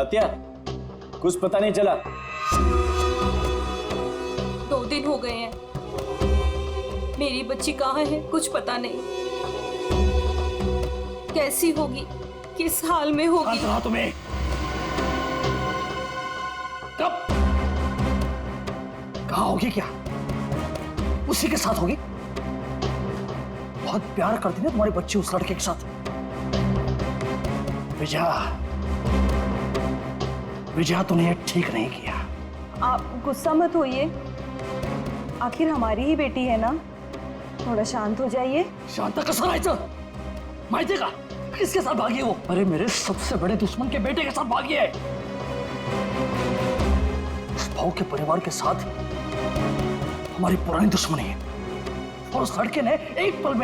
तात्या, कुछ पता नहीं चला। 2 दिन हो गए हैं, मेरी बच्ची कहाँ है कुछ पता नहीं। कैसी होगी, किस हाल में होगी। कहा तुम्हें कब कहा होगी, क्या उसी के साथ होगी? बहुत प्यार करती ना तुम्हारी बच्ची उस लड़के के साथ। विजया तुमने ये ठीक नहीं किया। आप गुस्सा मत होइए, आखिर हमारी ही बेटी है ना, थोड़ा शांत हो जाइए। शांता कसं राहायचं? माहितीये का किसके साथ भागी है वो? अरे मेरे सबसे बड़े दुश्मन के बेटे के साथ भागी है। उस भाव के परिवार के साथ हमारी पुरानी दुश्मनी है, और उस लड़के ने एक पल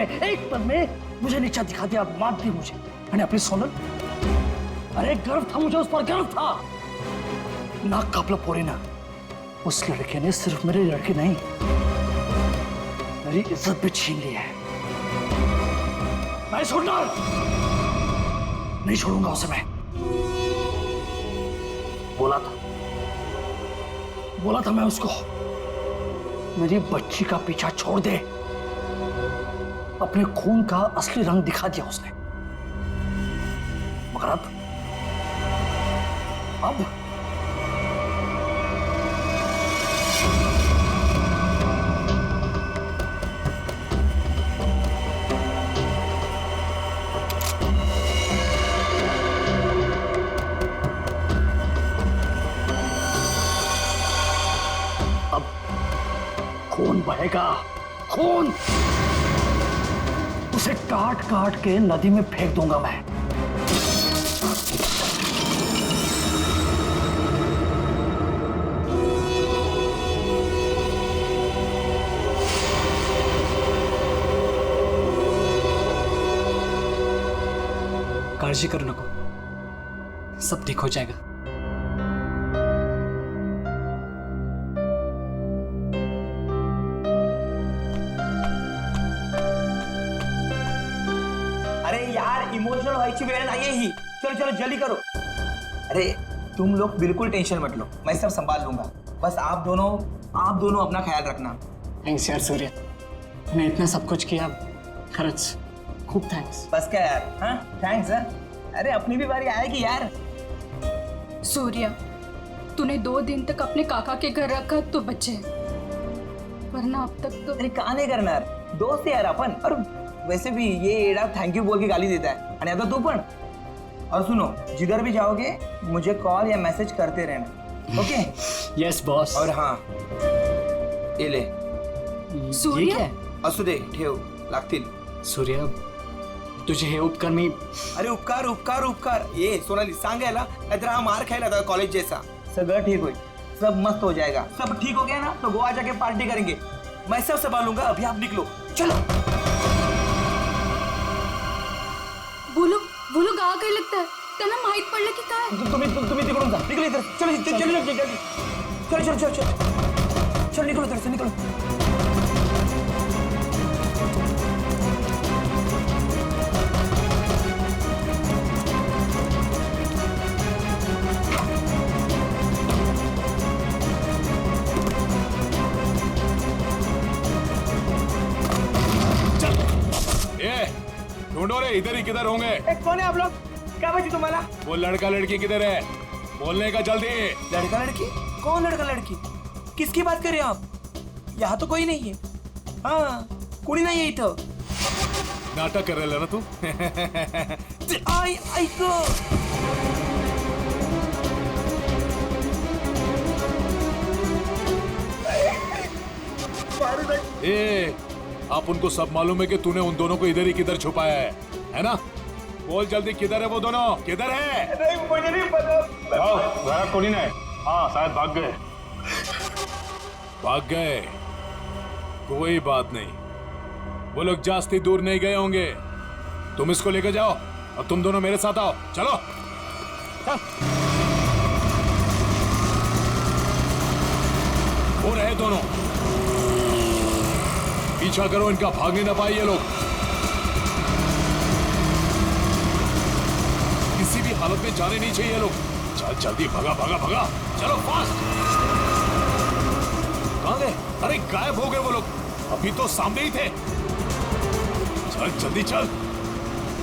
में मुझे नीचा दिखा दिया, मार दी मुझे। मैंने अपनी सोनल, अरे गर्व था मुझे, उस पर गर्व था। नाक कापला पोरी ना, उस लड़के ने सिर्फ मेरे लड़के नहीं, मेरी इज्जत भी छीन ली है। मैं छोड़ना नहीं छोड़ूंगा उसे। मैं बोला था मैं उसको, मेरी बच्ची का पीछा छोड़ दे। अपने खून का असली रंग दिखा दिया उसने, मगर अब खून बहेगा, खून। उसे काट काट के नदी में फेंक दूंगा मैं। काळजी करू नको, सब ठीक हो जाएगा। अरे यार, इमोशनल व्हायची वेळ नाहीये ही। चलो चलो जल्दी करो। अरे तुम लोग बिल्कुल टेंशन मत लो, मैं सब संभाल लूंगा। बस आप दोनों अपना ख्याल रखना। थैंक्स यार सूर्य, तूने इतना सब कुछ किया, खरंच खूब थैंक्स। बस क्या यार, हाँ थैंक्स। अरे अपनी भी बारी आएगी यार। सूर्या, तूने 2 दिन तक अपने काका के घर रखा तो बचे, वरना अब तक तो। अरे का नाही करणार, दोस्त यार अपन। और वैसे भी ये एडा थैंक यू बोल के गाली देता है, और आता तू पण। और सुनो, जिधर भी जाओगे मुझे कॉल या मैसेज करते रहना, ओके? Yes boss. और हाँ, ये ले। सूर्य? ये क्या है? असू दे, ठेव, लागतील। सूर्य, तुझे हे उपकार मी। अरे उपकार उपकार उपकार, ये सोनाली सांगायला, नाहीतर हा मार खायला था कॉलेज जैसा। सगळं ठीक होईल, सब मस्त हो जाएगा। सब ठीक हो गया ना तो गोवा जाके पार्टी करेंगे। मैं सब संभालूंगा, अभी आप निकलो, चलो। बोलो गावाकडे लगता है, त्यांना माहित पडलं की काय? तुम्ही तिकडून जा, निकलो इधर। चलो चलो चलो चलो चलो चलो चलो निकलो इधर से, निकलो। ढूंढो रे, इधर ही किधर होंगे। कौन है आप लोग? क्या बची तुम्हारा? वो लड़का लड़की किधर है, बोलने का जल्दी। लड़का लड़की? कौन लड़का लड़की? किसकी बात कर रहे हो आप? यहाँ तो कोई नहीं है। हाँ, कोई नहीं है इथं। नाटक कर रहे ना तू? ऐको। ए, आप उनको सब मालूम है कि तूने उन दोनों को इधर ही किधर छुपाया है ना? बोल जल्दी, किधर है वो दोनों, किधर है? नहीं, मुझे नहीं पता। घरात कोणी नाही। हाँ शायद भाग गए। भाग गए? कोई बात नहीं, वो लोग जास्ती दूर नहीं गए होंगे। तुम इसको लेकर जाओ और तुम दोनों मेरे साथ आओ, चलो। चल। वो रहे दोनों, पीछा करो इनका, भागने ना पाए ये लोग। किसी भी हालत में जाने नहीं चाहिए ये लोग। चल जल्दी भगा भगा भगा, चलो फास्ट। कहाँ गए? अरे गायब हो गए वो लोग, अभी तो सामने ही थे। चल जल्दी चल,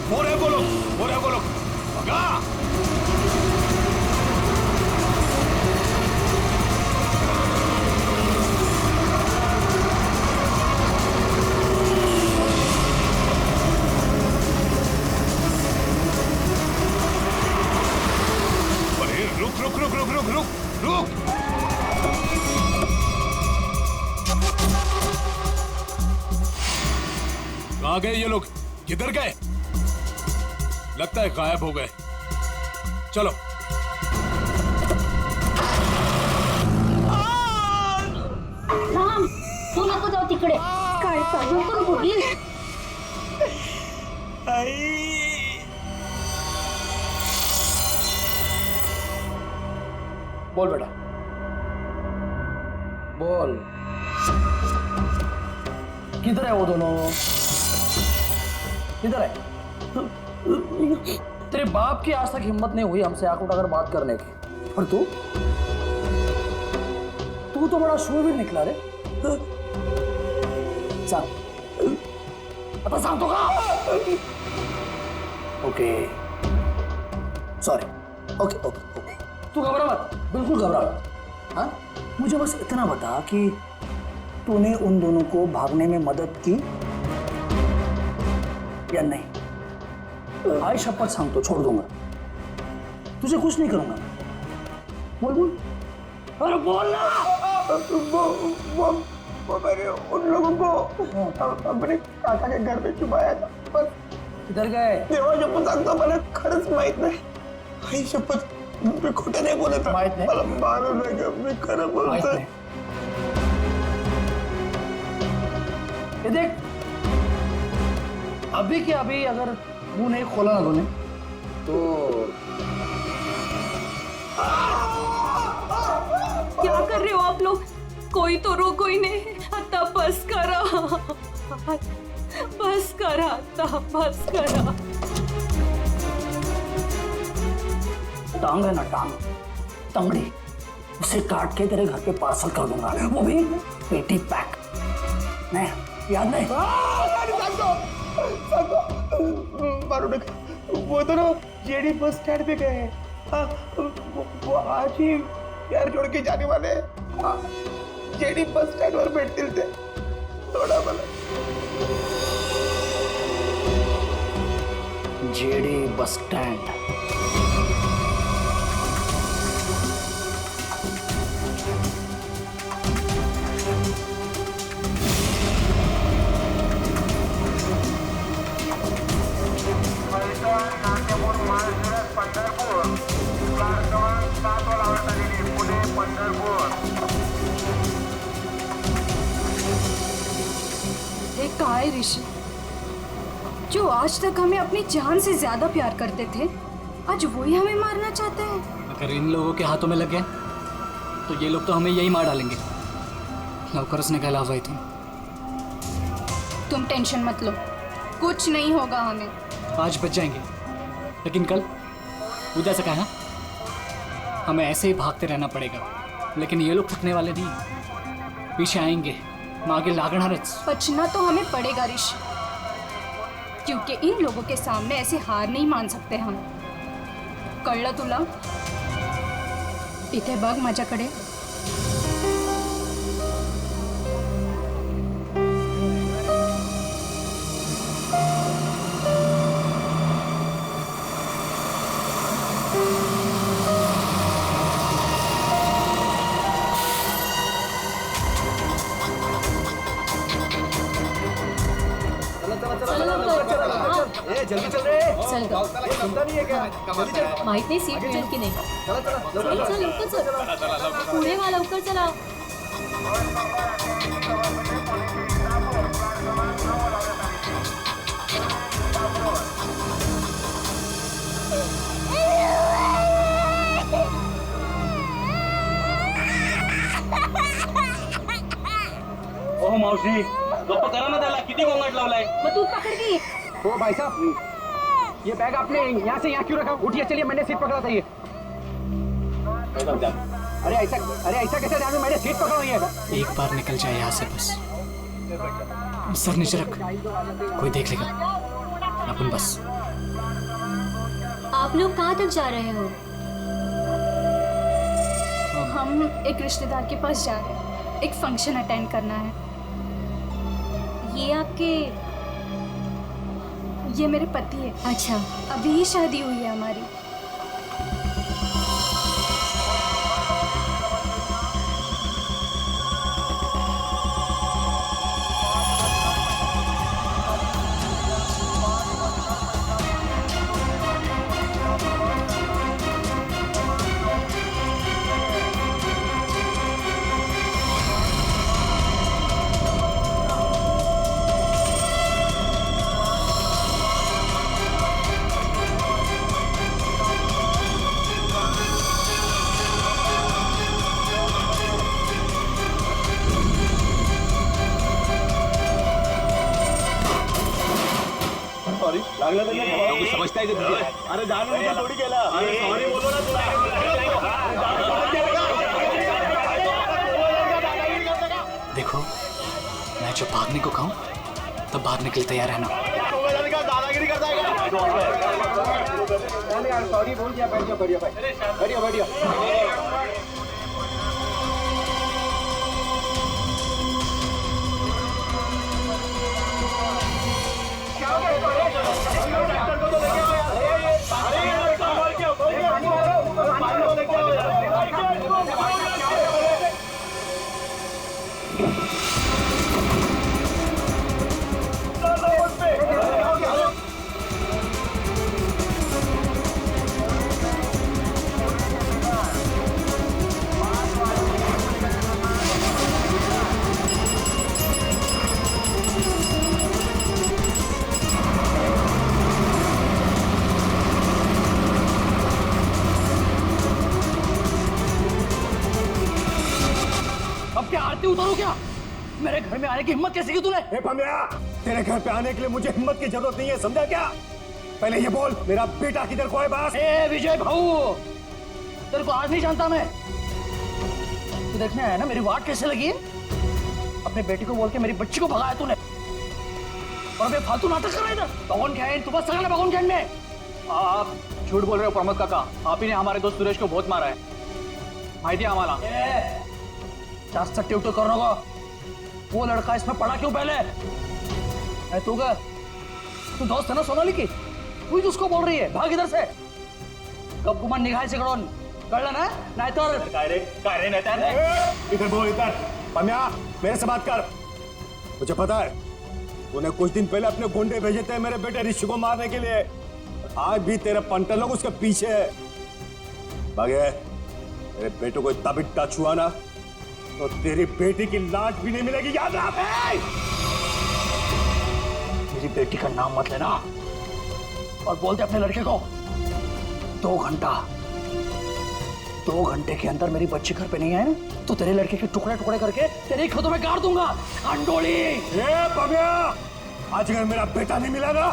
वो रहे वो लोग, वो रहे वो लोग, भगा। अरे रुक रुक रुक रुक रुक रुक रुक। कहाँ गए ये लोग? किधर गए? लगता है गायब हो गए। चलो राम, तू नको जाऊ तिकडे. काय नको बोली. बोल बेटा, बोल, किधर है वो दोनों? किधर है? तेरे बाप की आज तक हिम्मत नहीं हुई हमसे आंख उठाकर बात करने की, और तू तो बड़ा शूरवीर निकला रे। सांग, आता सांगतो का? Okay, sorry, okay okay okay, तू घबरा मत, बिल्कुल घबरा मत। हाँ, मुझे बस इतना बता कि तूने उन दोनों को भागने में मदद की या नहीं? आई शपथ सांगतो, छोड़ दूंगा, तुझे कुछ नहीं करूंगा। बोल बोल, अरे बोल ना। वो मैंने उन लोगों को अपने काका के घर में छुपाया था, पर किधर गए? देवा शपथ सांगतो, मला खरंच माहित नाही. आई शपथ, मी खोटं नाही बोलत. माहित नाही? मला मारू नका, मी खरं माहित बोलतोय. नहीं। ये देख, अभी के अभी अगर मुंह नहीं खोला ना तूने तो क्या कर रहे हो आप लोग? कोई तो रोको ही नहीं. आता बस करा, बस करा, आता बस करा. टांग है ना, टांग, तंगड़ी, उसे काट के तेरे घर पे पार्सल कर दूंगा, वो भी पेटी पैक. नहीं, याद नहीं? मारू नका. वो दोनों जेडी बस स्टैंड पे गए हैं. हाँ, वो आज ही यार छोड़ के जाने वाले हैं. हाँ, जेडी बस स्टँड वर भेटतील ते. थोडा मला जेडी बस स्टैंड. ये कहा है ऋषि, जो आज तक हमें अपनी जान से ज्यादा प्यार करते थे, आज वही हमें मारना चाहते हैं. अगर इन लोगों के हाथों में लग गए तो ये लोग तो हमें यही मार डालेंगे. लवकरच निघायला हवंय तुम. तुम टेंशन मत लो, कुछ नहीं होगा हमें. आज बच जाएंगे, लेकिन कल उधर से कहना हमें ऐसे ही भागते रहना पड़ेगा. लेकिन ये लोग थकने वाले नहीं, पीछे आएंगे, मागे लागणारच. बचना तो हमें पड़ेगा ऋषि, क्योंकि इन लोगों के सामने ऐसे हार नहीं मान सकते हम. कळलं तुला? इथे बघ माझ्याकडे. जल्दी चल रे. चल ग. सुनता नहीं है क्या? जल्दी चल. माहित नाही सीट मिळेल की नाही. चला चला लवकर चल लवकर चल. पुढे वा, लवकर चला. ओह मावशी, गप्प करा ना त्याला. किती गोंगाट लावलाय. मग तू पकड की. ओ भाई साहब, ये बैग आपने यहाँ से यहाँ क्यों रखा? उठिए, चलिए, मैंने सीट पकड़ा था. ये अरे ऐसा कैसे ध्यान में, मैंने सीट पकड़ हुई है। एक बार निकल जाए यहाँ से बस। सर नीचे रख, कोई देख लेगा अपन बस। आप लोग कहाँ तक जा रहे हो? हम एक रिश्तेदार के पास जा रहे हैं, एक फंक्शन अटेंड करना है। ये मेरे पति है। अच्छा, अभी ही शादी हुई है हमारी। समझता है कि अरे जानो थोड़ी केला। अरे सॉरी बोलो ना देखो, मैं जब भागने को कहूँ तब भागने के लिए तैयार रहना। दादागिरी करता है। सॉरी बोल दिया, बैठ जाओ, बढ़िया। अब क्या आरती उतारो क्या? मेरे घर में आने की हिम्मत कैसे की तूने? ए भमिया, तेरे घर पे आने के लिए मुझे हिम्मत की जरूरत नहीं है, समझा क्या? पहले ये बोल, मेरा बेटा किधर को है बस? ए विजय भाऊ, तेरे को आज नहीं जानता मैं। तू देखने आया ना मेरी वाट कैसे लगी है? अपने बेटी को बोल के मेरी बच्ची को भगाया तूने, और अबे फालतू नाटक कर रहा है इधर। भगवान क्या है तू? बस सगळं भगवान क्या में? आप झूठ बोल रहे हो प्रमोद काका, आप ही ने हमारे दोस्त सुरेश को बहुत मारा है, माहिती है आम्हाला। जास्त टिवटो करू नको। वो लड़का इसमें पड़ा क्यों पहले? है तू का? तू दोस्त है ना सोनाली की? तू ही उसको बोल रही है भाग इधर से। कब गुमान निघायचे कडून, कळलं ना? नाहीतर काय रे नेता? इधर बोल, इधर। भमिया, मेरे से बात कर। मुझे पता है, उन्हें कुछ दिन पहले अपने गुंडे भेजे थे मेरे बेटे ऋषि को मारने के लिए। आज भी तेरे पंटर लोग उसके पीछे है। भागे, मेरे बेटे को इतना भी टच हुआ ना तो तेरी बेटी की लाश भी नहीं मिलेगी, याद रख। मेरी बेटी का नाम मत लेना, और बोल दे अपने लड़के को 2 घंटे के अंदर मेरी बच्ची घर पे नहीं आए ना तो तेरे लड़के के टुकड़े टुकड़े करके तेरे खेतों में गाड़ दूंगा। अंडोली भमिया, आज अगर मेरा बेटा नहीं मिला ना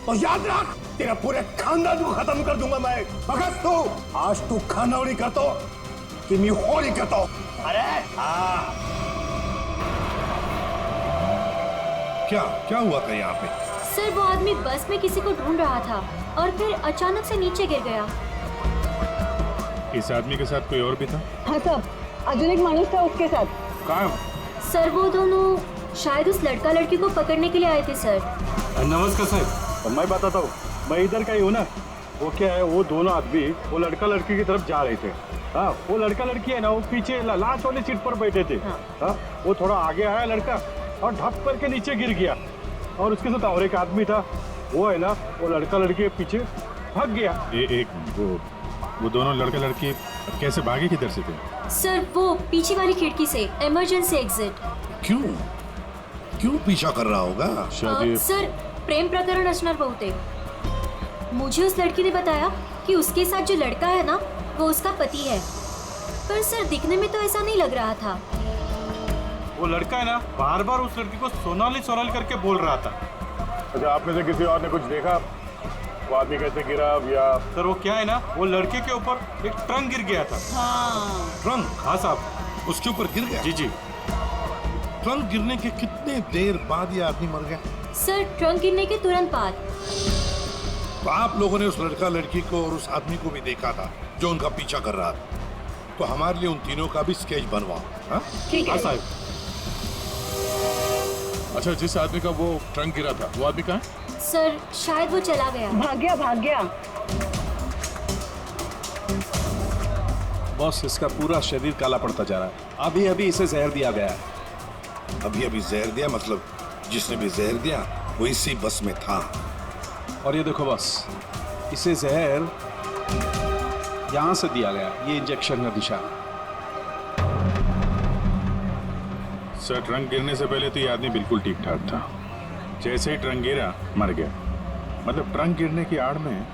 तो याद रख, तेरा पूरे खानदान को खत्म कर दूंगा मैं। भगत तू, आज तू खानौड़ी करतो कि मैं होली करता हूं। अरे क्या हुआ था यहाँ पे? सर वो आदमी बस में किसी को ढूंढ रहा था और फिर अचानक से नीचे गिर गया। इस आदमी के साथ कोई और भी था? हाँ साहब, अजून एक माणूस था उसके साथ। कहाँ? सर वो दोनों शायद उस लड़का लड़की को पकड़ने के लिए आए थे सर। नमस्कार सर। मैं बताता हूँ, मैं इधर का ही हूँ ना। वो क्या है, वो दोनों आदमी वो लड़का लड़की की तरफ जा रहे थे। हाँ, वो लड़का लड़की है ना, वो पीछे लास्ट वाली सीट पर बैठे थे। हाँ, वो थोड़ा आगे आया लड़का और ढप करके नीचे गिर गया, और उसके साथ और एक आदमी था। वो है ना, वो लड़का लड़की के पीछे भाग गया। वो दोनों लड़का लड़की कैसे भागे, किधर से थे? सर वो पीछे वाली खिड़की से, इमरजेंसी एग्जिट। क्यों पीछा कर रहा होगा? सर प्रेम प्रकरण असणार बहुतेक। मुझे उस लड़की ने बताया कि उसके साथ जो लड़का है ना वो उसका पति है, पर सर दिखने में तो ऐसा नहीं लग रहा था। वो लड़का है ना, बार बार उस लड़की को सोनाली सोनाली करके बोल रहा था। अच्छा, आप में से किसी और ने कुछ देखा? वो आदमी कैसे गिरा या सर वो क्या है ना, वो लड़के के ऊपर एक ट्रंक गिर गया था। ट्रंक? हाँ साहब। उसके ऊपर गिर गया? जी जी। ट्रंक गिरने के कितने देर बाद ये आदमी मर गया? सर ट्रंक गिरने के तुरंत बाद। तो आप लोगों ने उस लड़का लड़की को और उस आदमी को भी देखा था जो उनका पीछा कर रहा था, तो हमारे लिए उन तीनों का भी स्केच बनवाओ। हाँ? ठीक है साहब। अच्छा, जिस आदमी का वो ट्रंक गिरा था वो आदमी कहाँ है? सर शायद वो चला गया। भाग गया भाग गया। बॉस, इसका पूरा शरीर काला पड़ता जा रहा है। अभी अभी इसे जहर दिया गया है। अभी अभी जहर दिया? मतलब जिसने भी जहर दिया वो इसी बस में था। और ये देखो बॉस, इसे जहर यहां से दिया गया, ये इंजेक्शन का निशान। सर, ट्रंक गिरने से पहले तो ये आदमी बिल्कुल ठीक ठाक था। जैसे ही ट्रंक गिरा मर गया। मतलब ट्रंक गिरने की आड़ में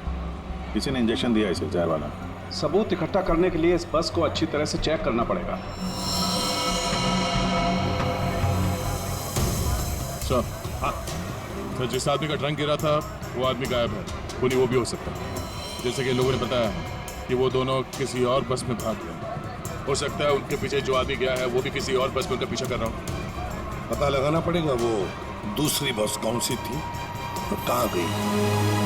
किसी ने इंजेक्शन दिया इसे, जहर वाला। सबूत इकट्ठा करने के लिए इस बस को अच्छी तरह से चेक करना पड़ेगा। सर, हाँ, तो जिस आदमी का ट्रंक गिरा था वो आदमी गायब है। खूनी वो भी हो सकता है। जैसे कि लोगों ने बताया कि वो दोनों किसी और बस में भाग गए। हो सकता है उनके पीछे जो आदमी गया है वो भी किसी और बस में उनका पीछा कर रहा हो। पता लगाना पड़ेगा वो दूसरी बस कौन सी थी और कहाँ गई।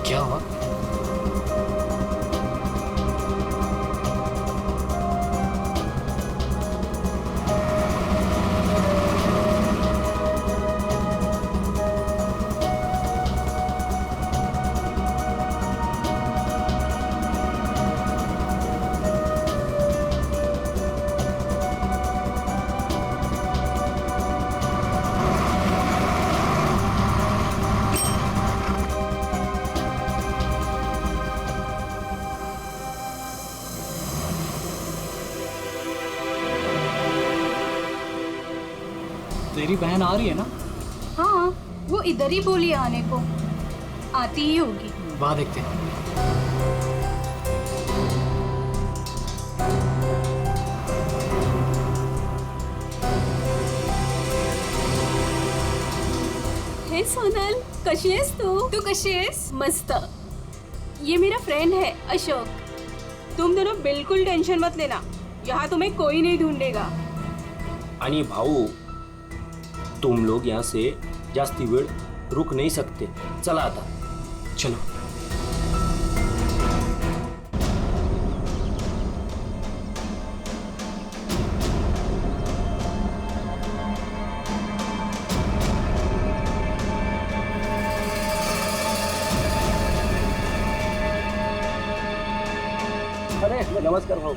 क्या हुआ? तेरी बहन आ रही है ना? हाँ, वो इधर ही बोली है आने को। आती ही होगी। बाहर देखते हैं। हे सोनल, कशी आहेस तू कशी आहेस? मस्त। ये मेरा फ्रेंड है अशोक। तुम दोनों बिल्कुल टेंशन मत लेना, यहाँ तुम्हें कोई नहीं ढूंढेगा। आणि भाऊ, तुम लोग यहाँ से जास्ती वेळ रुक नहीं सकते। चला आता। चलो। अरे नमस्कार भाऊ।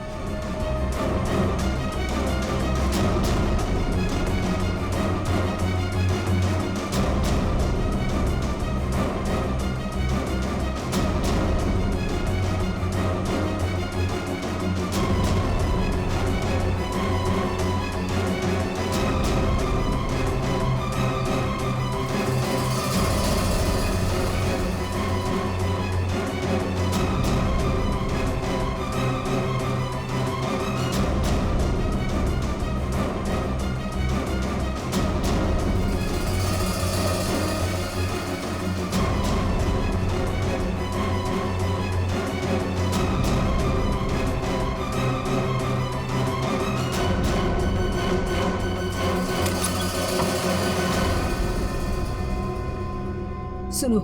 सुनो,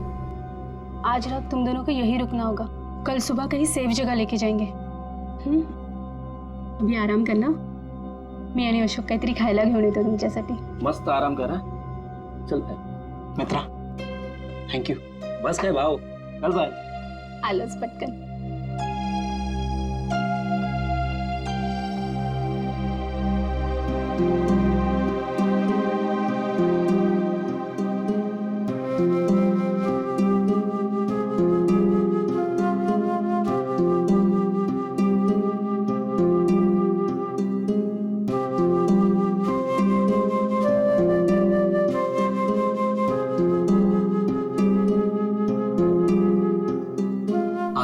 आज रात तुम दोनों को यही रुकना होगा। कल सुबह कहीं सेफ जगह लेके जाएंगे। अभी आराम करना। मी आणि अशोक काहीतरी खायला घेऊन येतो तुमच्यासाठी। मस्त आराम करा। चल मित्रा, थँक्यू। बस काय भाऊ, चल बाय। आलोच पटकन।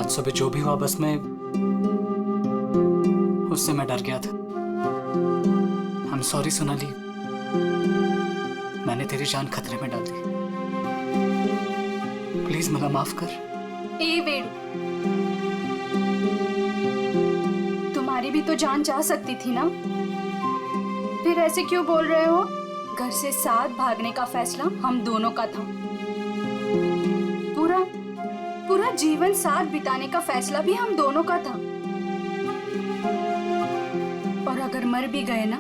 आज सुबह जो भी हुआ बस में उससे मैं डर गया था। आई एम सॉरी सोनाली, मैंने तेरी जान खतरे में डाल दी। प्लीज मला माफ कर। ए बेडू, तुम्हारी भी तो जान जा सकती थी ना, फिर ऐसे क्यों बोल रहे हो? घर से साथ भागने का फैसला हम दोनों का था। पूरा पूरा जीवन साथ बिताने का फैसला भी हम दोनों का था। और अगर मर भी गए ना,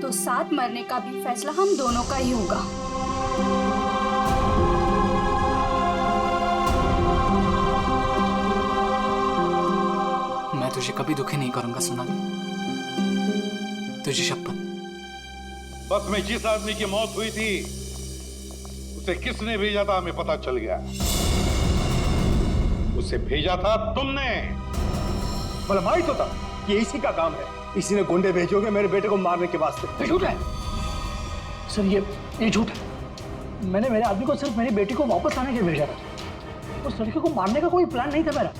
तो साथ मरने का भी फैसला हम दोनों का ही होगा। मैं तुझे कभी दुखी नहीं करूंगा सोनाली, तुझे शपथ। बस में जिस आदमी की मौत हुई थी उसे किसने भेजा था हमें पता चल गया। उसे भेजा था तुमने। मतलब मालूम तो था कि इसी का काम है। इसी ने गुंडे भेजोगे मेरे बेटे को मारने के वास्ते। झूठ है सर, ये झूठ है। मैंने मेरे आदमी को सिर्फ मेरी बेटी को वापस लाने के लिए भेजा था। उस लड़के को मारने का कोई प्लान नहीं था मेरा।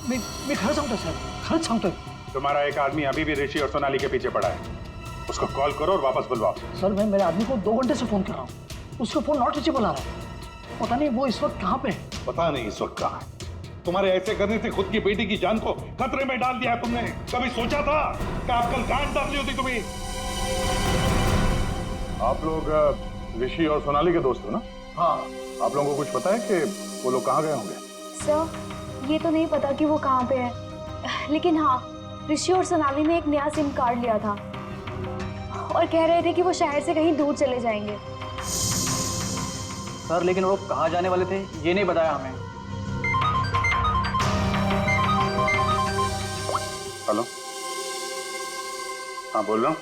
मैं खड़ा सांगता सर, खड़ा सांगता। तुम्हारा एक आदमी अभी भी ऋषि और सोनाली के पीछे पड़ा है। उसको कॉल करो और वापस बुलवाओ। सर मैं मेरे आदमी को 2 घंटे से फोन कर रहा हूँ, उसका फोन नॉट रीचेबल आ रहा है। पता नहीं वो इस वक्त कहाँ पे है। पता नहीं इस वक्त कहाँ है। तुम्हारे ऐसे करने से खुद की बेटी की जान को खतरे में डाल दिया है तुमने। कभी सोचा था कि आप कल गांड डालनी होती तुम्हें? आप लोग ऋषि और सोनाली के दोस्त हो ना? हाँ। आप लोगों को कुछ पता है कि वो लोग कहाँ गए होंगे? सर ये तो नहीं पता कि वो कहाँ पे है, लेकिन हाँ ऋषि और सोनाली ने एक नया सिम कार्ड लिया था और कह रहे थे कि वो शहर से कहीं दूर चले जाएंगे। सर लेकिन वो कहाँ जाने वाले थे ये नहीं बताया हमें। हेलो, हाँ बोल रहा हूँ।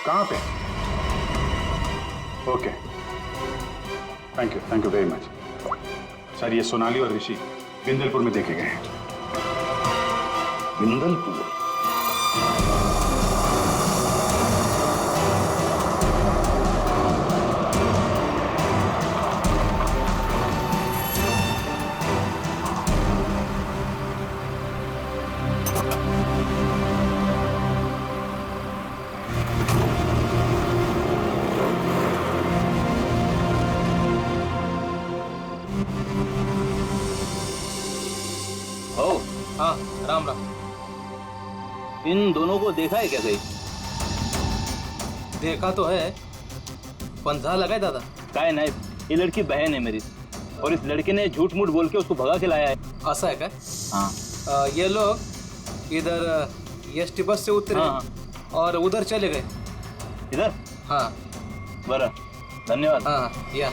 कहाँ पे? Okay, thank you very much. Sir ये सोनाली और ऋषि बिंदलपुर में देखे गए हैं। बिंदलपुर? हाँ राम राम। इन दोनों को देखा है क्या कहीं? देखा तो है, पंधा लगा है दादा। काय नहीं, ये लड़की बहन है मेरी और इस लड़के ने झूठ मूठ बोल के उसको भगा के लाया है। ऐसा है क्या? हाँ। ये लोग इधर एसटी बस से उतरे और उधर चले गए। इधर? हाँ। बरा, धन्यवाद। हाँ या।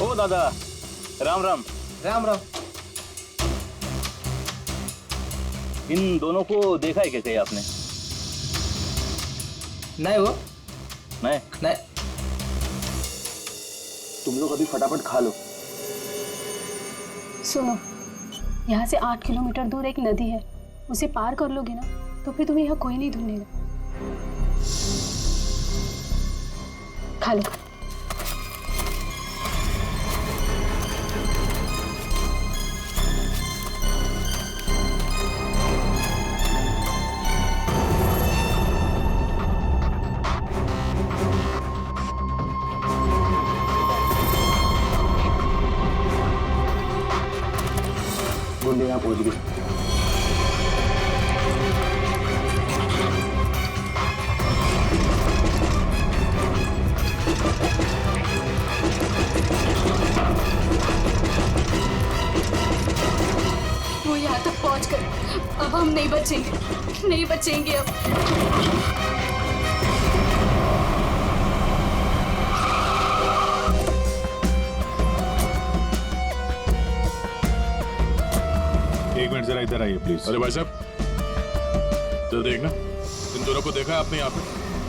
ओ दादा, राम राम। राम राम। इन दोनों को देखा है क्या कहीं आपने? नहीं वो नहीं। तुम लोग अभी फटाफट खा लो। सुनो, यहाँ से 8 किलोमीटर दूर एक नदी है, उसे पार कर लोगे ना तो फिर तुम्हें यहाँ कोई नहीं ढूंढेगा। खा लो। गुंडे यहाँ पहुंच गए। वो यहाँ तक पहुँच गए, अब हम नहीं बचेंगे अब। एक मिनट जरा इधर आइए प्लीज। अरे भाई साहब, तो देखना, इन दोनों को देखा है आपने यहाँ पे?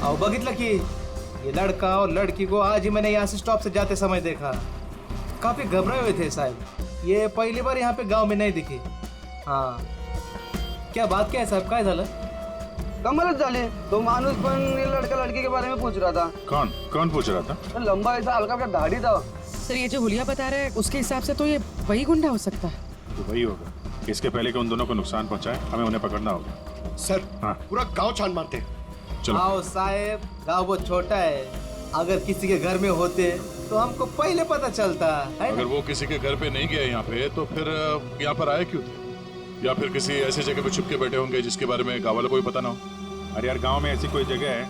आओ बगितला कि ये लड़का और लड़की को आज ही मैंने यहाँ से स्टॉप से जाते समय देखा। काफी घबराए हुए थे साहब। ये पहली बार यहाँ पे गांव में नहीं दिखी। हाँ, क्या बात क्या है साहब, काय झालं? कमालच झाली. तो माणूस पण लड़का लड़की के बारे में पूछ रहा था. कौन कौन पूछ रहा था? तो लंबा ऐसा हल्का का दाढ़ी था. सर ये जो हुलिया बता रहा है उसके हिसाब से तो ये वही गुंडा हो सकता है. तो वही होगा. इसके पहले कि उन दोनों को नुकसान पहुंचाए हमें उन्हें पकड़ना होगा. सर हाँ पूरा गांव छान मारते. चलो. आओ साहेब, गांव बहुत छोटा है. अगर किसी के घर में होते तो हमको पहले पता चलता है. अगर वो किसी के घर पे नहीं गया यहाँ पे तो फिर यहाँ पर आए क्यों थे? या फिर किसी ऐसी जगह पे छुप के बैठे होंगे जिसके बारे में गांव वालों को भी पता ना हो. अरे यार गांव में ऐसी कोई जगह है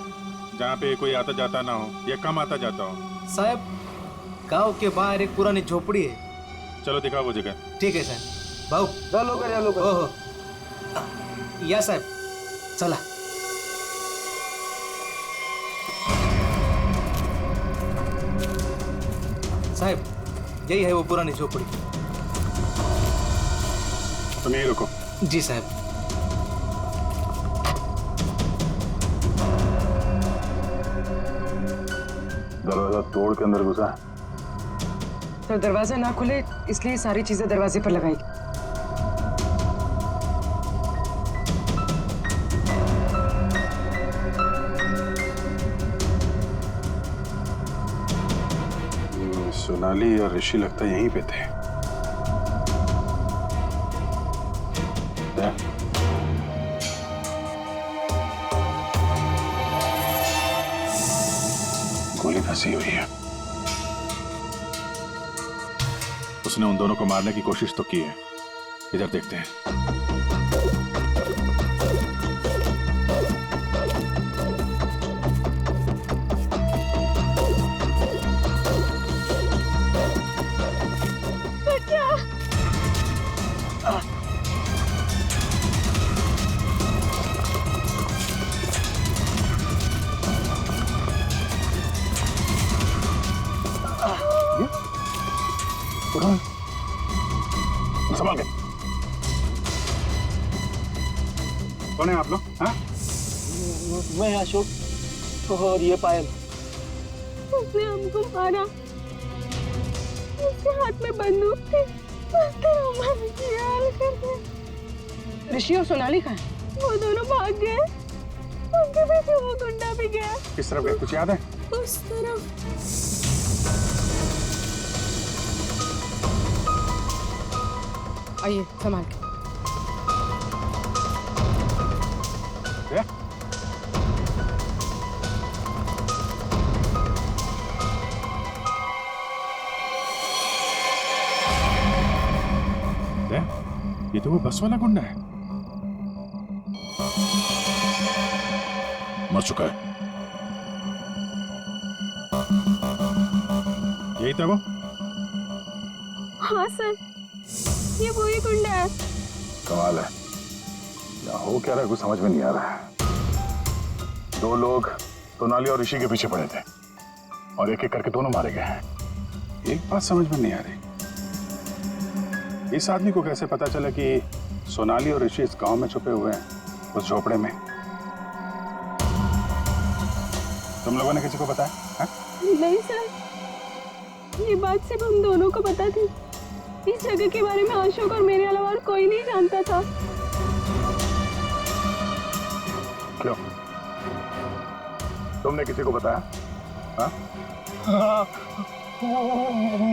जहाँ पे कोई आता जाता ना हो या कम आता जाता हो. साहब गांव के बाहर एक पुरानी झोपड़ी है. चलो दिखाओ वो जगह. ठीक है साहब. भाऊ चलो कर चलो कर. ओहो या साहब चला. साहब यही है वो पुरानी झोपड़ी. तुम यहीं रुको. जी साहब. दरवाजा तोड़ के अंदर घुसा. तो दरवाजा ना खुले इसलिए सारी चीजें दरवाजे पर लगाई. सोनाली और ऋषि लगता यहीं पे थे. गोली फंसी हुई है. उसने उन दोनों को मारने की कोशिश तो की है. इधर देखते हैं. संभाल के. कौन है आप लोग? हाँ मैं अशोक और ये पायल. उसने हमको मारा. उसके हाथ में बंदूक थी. ऋषि और सोनाली कहाँ है? वो दोनों भाग गए. उनके पीछे वो गुंडा भी गया. किस तरफ गए कुछ याद है? उस तरफ. आइए संभाल के. ये तो वो बस वाला गुंडा है. मर चुका है. यही था वो. हाँ सर ये वही गुंडा है. कमाल है. यहाँ हो क्या रहा है कुछ समझ में नहीं आ रहा है. दो लोग सोनाली और ऋषि के पीछे पड़े थे और एक एक करके दोनों मारे गए हैं. एक बात समझ में नहीं आ रही. इस आदमी को कैसे पता चला कि सोनाली और ऋषि इस गांव में छुपे हुए हैं उस झोपड़े में? तुम लोगों ने किसी को बताया? नहीं सर ये बात सिर्फ हम दोनों को पता थी. इस जगह के बारे में अशोक और मेरे अलावा और कोई नहीं जानता था. क्यों? तुमने किसी को बताया? हाँ? हाँ,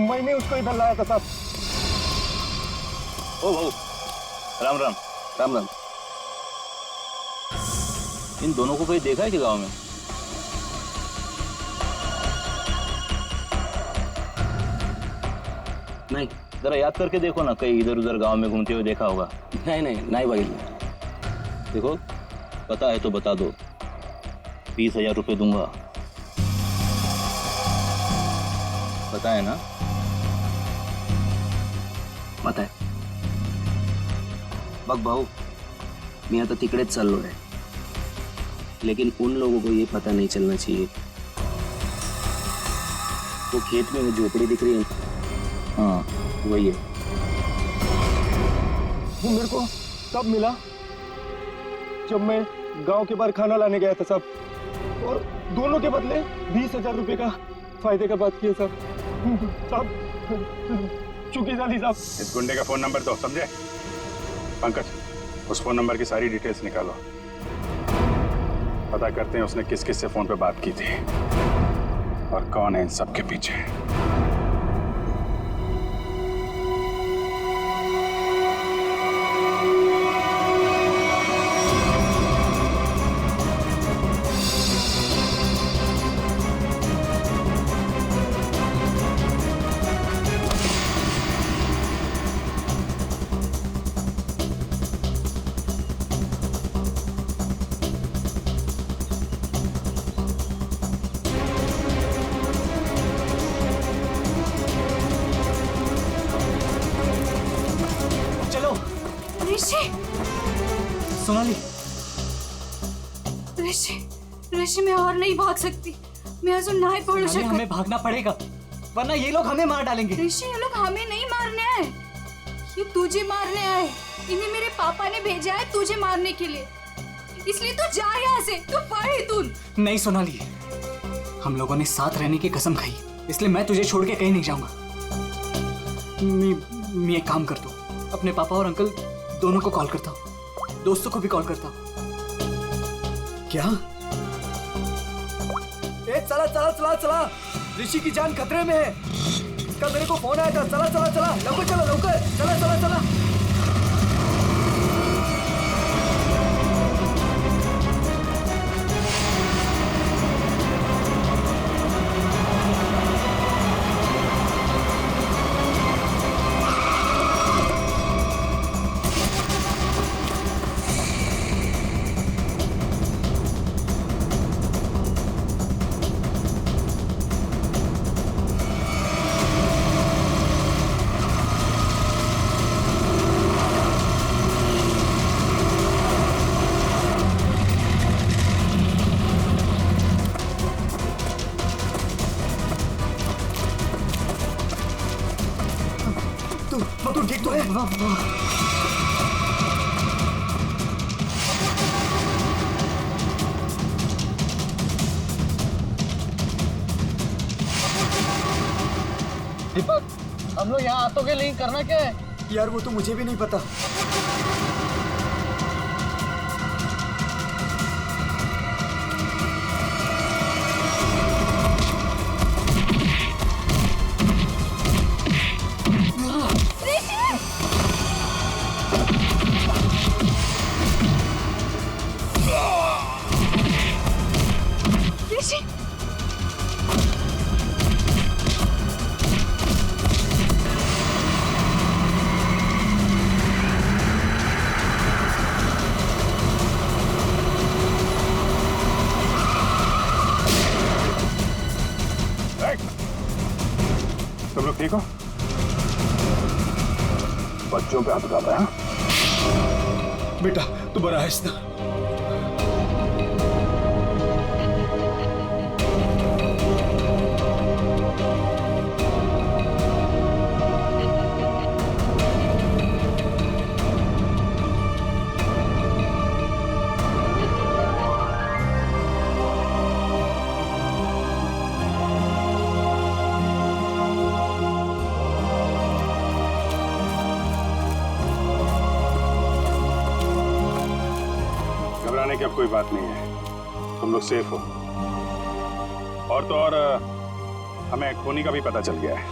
मैंने उसको इधर लाया था साहब. ओ भाऊ राम राम. राम राम. इन दोनों को कहीं देखा है कि गांव में? नहीं. जरा याद करके देखो ना, कहीं इधर उधर गांव में घूमते हुए देखा होगा. नहीं बघितलं. देखो पता है तो बता दो. 20,000 रुपये दूंगा. पता है ना? पता आहे. बघ भाऊ मी आता तिकडेच चाललो आहे. लेकिन उन लोगों को ये पता नहीं चलना चाहिए. वो खेत में वो झोपड़ी दिख रही है. हाँ वही है. वो मेरे को तब मिला जब मैं गांव के बाहर खाना लाने गया था साहब. और दोनों के बदले 20,000 रुपए का फायदे का बात किया साहब. चुकी जाली साहब. इस गुंडे का फोन नंबर दो. समझे? पंकज उस फोन नंबर की सारी डिटेल्स निकालो. पता करते हैं उसने किस किस से फोन पे बात की थी और कौन है इन सब के पीछे। सोनाली, ऋषि, ऋषि मैं और नहीं भाग सकती। मैं अजून नहीं पडू सोनाली, हमें भागना पड़ेगा वरना ये लोग हमें मार डालेंगे। ऋषि ये लोग हमें नहीं मारने आए, ये तुझे मारने आए। इन्हें मेरे पापा ने भेजा है तुझे मारने के लिए, इसलिए तू जा यहाँ से, तू पढ़ तू। नहीं सोनाली, हम लोगों ने साथ रहने की कसम खाई, इसलिए मैं तुझे छोड़ के कहीं नहीं जाऊंगा। मैं एक काम करता हूँ, अपने पापा और अंकल दोनों को कॉल करता हूँ, दोस्तों को भी कॉल करता हूँ। क्या? ए चला चला चला चला, ऋषि की जान खतरे में है। इसका मेरे को फोन आया था। चला चला चला, लवकर चलो, लवकर चला चला चला। तू ठीक तो है? दीपक, हम लोग यहाँ आतों के लिए करना क्या है? यार वो तो मुझे भी नहीं पता। तुम लोग ठीक हो? बच्चों पे हाथ उठा रहा है? बेटा तू बड़ा है। घबराने की अब कोई बात नहीं है, तुम लोग सेफ हो। और तो और हमें खूनी का भी पता चल गया है।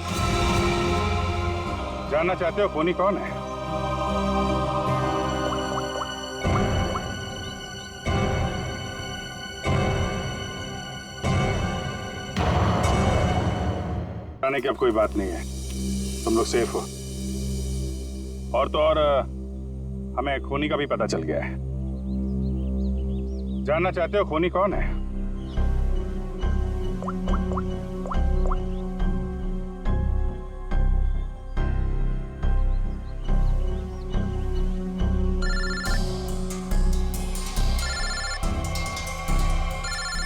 जानना चाहते हो खूनी कौन है? घबराने की अब कोई बात नहीं है, तुम लोग सेफ हो। और तो और हमें खूनी का भी पता चल गया है। जानना चाहते हो खूनी कौन है?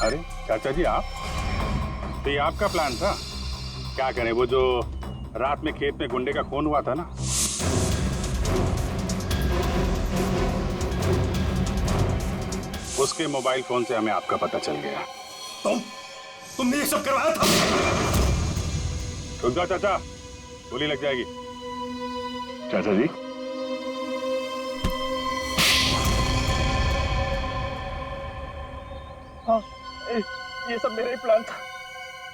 अरे चाचा जी आप, तो ये आपका प्लान था? क्या करें, वो जो रात में खेत में गुंडे का खून हुआ था ना, उसके मोबाइल फोन से हमें आपका पता चल गया। तुमने ये सब करवाया था? रुक जाओ चाचा, गोली लग जाएगी। चाचा जी हाँ, ये सब मेरा ही प्लान था।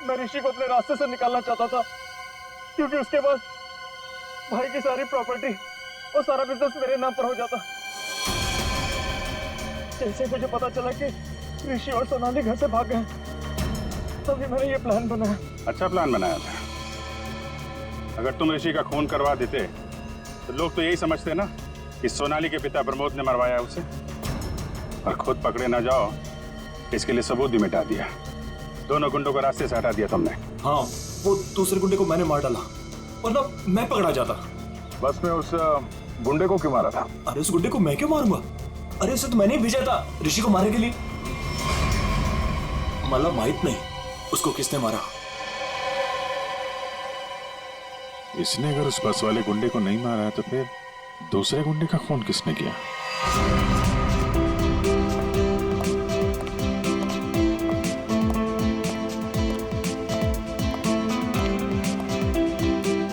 मैं ऋषि को अपने रास्ते से निकालना चाहता था, क्योंकि उसके बाद भाई की सारी प्रॉपर्टी और सारा बिजनेस मेरे नाम पर हो जाता। जैसे मुझे पता चला कि ऋषि और सोनाली घर से भाग गए, तभी मैंने ये प्लान बनाया। अच्छा प्लान बनाया था। अगर तुम ऋषि का खून करवा देते तो लोग तो यही समझते ना कि सोनाली के पिता प्रमोद ने मरवाया उसे, और खुद पकड़े ना जाओ इसके लिए सबूत भी मिटा दिया। दोनों गुंडों को रास्ते से हटा दिया तुमने। हाँ, वो दूसरे गुंडे को मैंने मार डाला, वरना मैं पकड़ा जाता। बस में उस गुंडे को क्यों मारा था? अरे उस गुंडे को मैं क्यों मारूंगा? अरे उसे तो मैंने ही भेजा था ऋषि को मारने के लिए। मला माहित नहीं उसको किसने मारा। इसने अगर उस बस वाले गुंडे को नहीं मारा है तो फिर दूसरे गुंडे का खून किसने किया?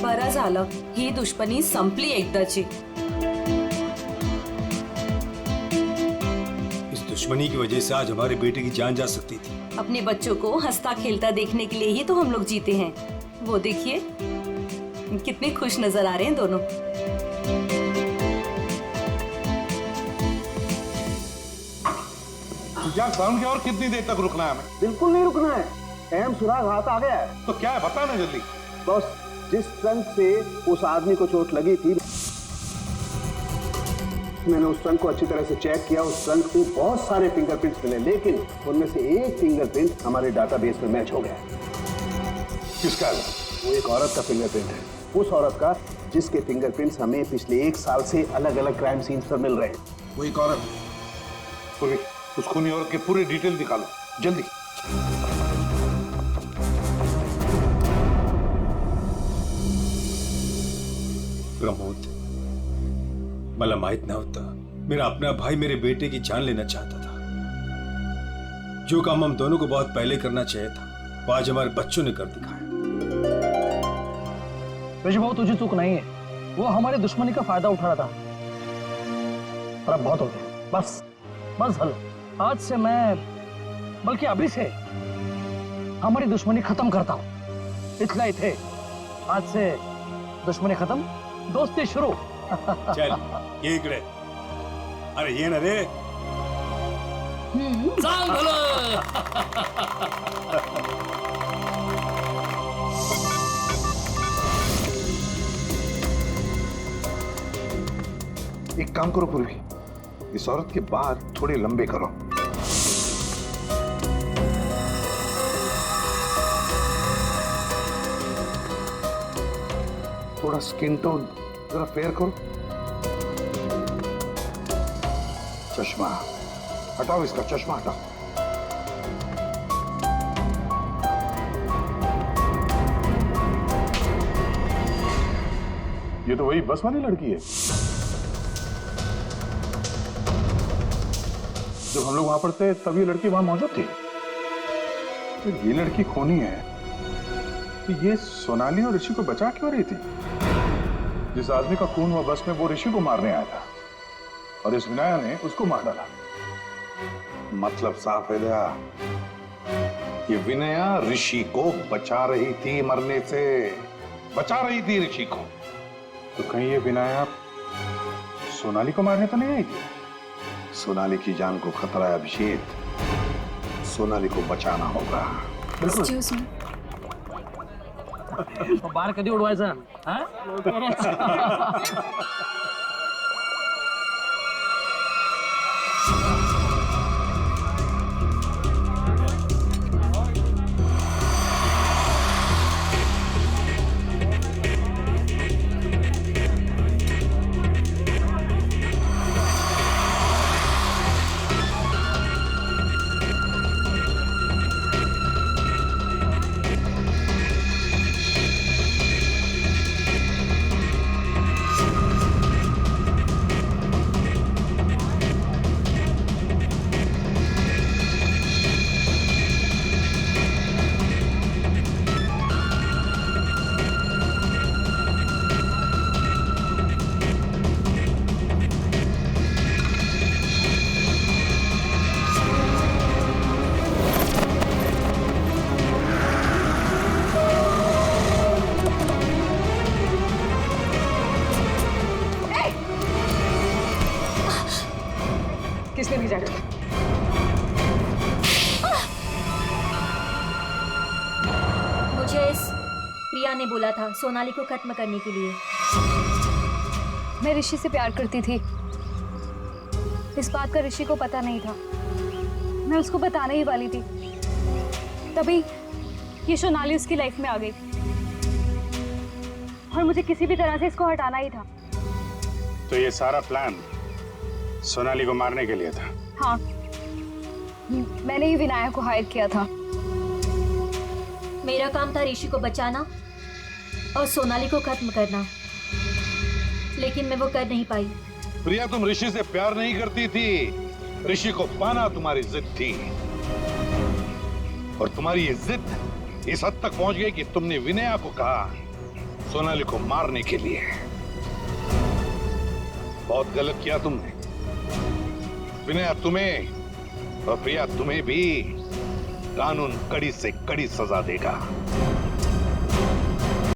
बरं झालं, ही दुश्मनी संपली एकदाची। इस दुश्मनी की वजह से आज हमारे बेटे की जान जा सकती थी। अपने बच्चों को हंसता खेलता देखने के लिए ही तो हम लोग जीते हैं। वो देखिए कितने खुश नजर आ रहे हैं दोनों। क्या साउंड की और कितनी देर तक रुकना है हमें? बिल्कुल नहीं रुकना है, अहम सुराग हाथ आ गया है। तो क्या है बता ना जल्दी। बस जिस ट्रंक से उस आदमी को चोट लगी थी, मैंने उस ट्रंक को अच्छी तरह से चेक किया। उस ट्रंक में बहुत सारे फिंगरप्रिंट्स मिले, लेकिन उनमें से एक फिंगरप्रिंट हमारे डाटाबेस में मैच हो गया। किसका? वो एक औरत का फिंगरप्रिंट है, उस औरत का जिसके फिंगरप्रिंट्स हमें पिछले 1 साल से अलग अलग क्राइम सीन्स पर मिल रहे हैं। वो एक औरत पूरी, उस खूनी औरत के पूरी डिटेल निकालो जल्दी। प्रमोद, मला माहित नव्हता मेरा अपना भाई मेरे बेटे की जान लेना चाहता था। जो काम हम दोनों को बहुत पहले करना चाहिए था, वो आज हमारे बच्चों ने कर दिखाया। ऋषि भाऊ, तुझे चूक नहीं है, वो हमारी दुश्मनी का फायदा उठा रहा था। पर अब बहुत हो गया, बस बस हलो। आज से मैं, बल्कि अभी से हमारी दुश्मनी खत्म करता हूँ। इतना थे, आज से दुश्मनी खत्म, दोस्ती शुरू। चल ये इकडे। अरे ये ना रे। सांग भलं। एक काम करो पूर्वी, इस औरत के बाल थोड़े लंबे करो। थोड़ा स्किन टोन जरा फेयर करो। चश्मा हटाओ, इसका चश्मा हटाओ। ये तो वही बस वाली लड़की है। जब हम लोग वहां पर थे तब ये लड़की वहां मौजूद थी। तो ये लड़की खूनी है, तो ये सोनाली और ऋषि को बचा क्यों रही थी? जिस आदमी का खून हुआ बस में, वो ऋषि को मारने आया था और इस विनाया ने उसको मार डाला। मतलब साफ है दया, ये विनया ऋषि को बचा रही थी मरने से, बचा रही थी ऋषि को। तो कहीं ये विनाया सोनाली को मारने तो नहीं आई थी? सोनाली की जान को खतरा है अभिषेक, सोनाली को बचाना होगा। एक्सक्यूज मी, बार कधी उडवायचा? जयस, प्रिया ने बोला था सोनाली को खत्म करने के लिए। मैं ऋषि से प्यार करती थी, इस बात का ऋषि को पता नहीं था। मैं उसको बताने ही वाली थी, तभी ये सोनाली उसकी लाइफ में आ गई और मुझे किसी भी तरह से इसको हटाना ही था। तो ये सारा प्लान सोनाली को मारने के लिए था? हाँ, मैंने ही विनायक को हायर किया था। मेरा काम था ऋषि को बचाना और सोनाली को खत्म करना, लेकिन मैं वो कर नहीं पाई। प्रिया, तुम ऋषि से प्यार नहीं करती थी, ऋषि को पाना तुम्हारी जिद थी। और तुम्हारी ये जिद इस हद तक पहुंच गई कि तुमने विनया को कहा सोनाली को मारने के लिए। बहुत गलत किया तुमने। विनया तुम्हें और प्रिया तुम्हें भी कानून कड़ी से कड़ी सजा देगा।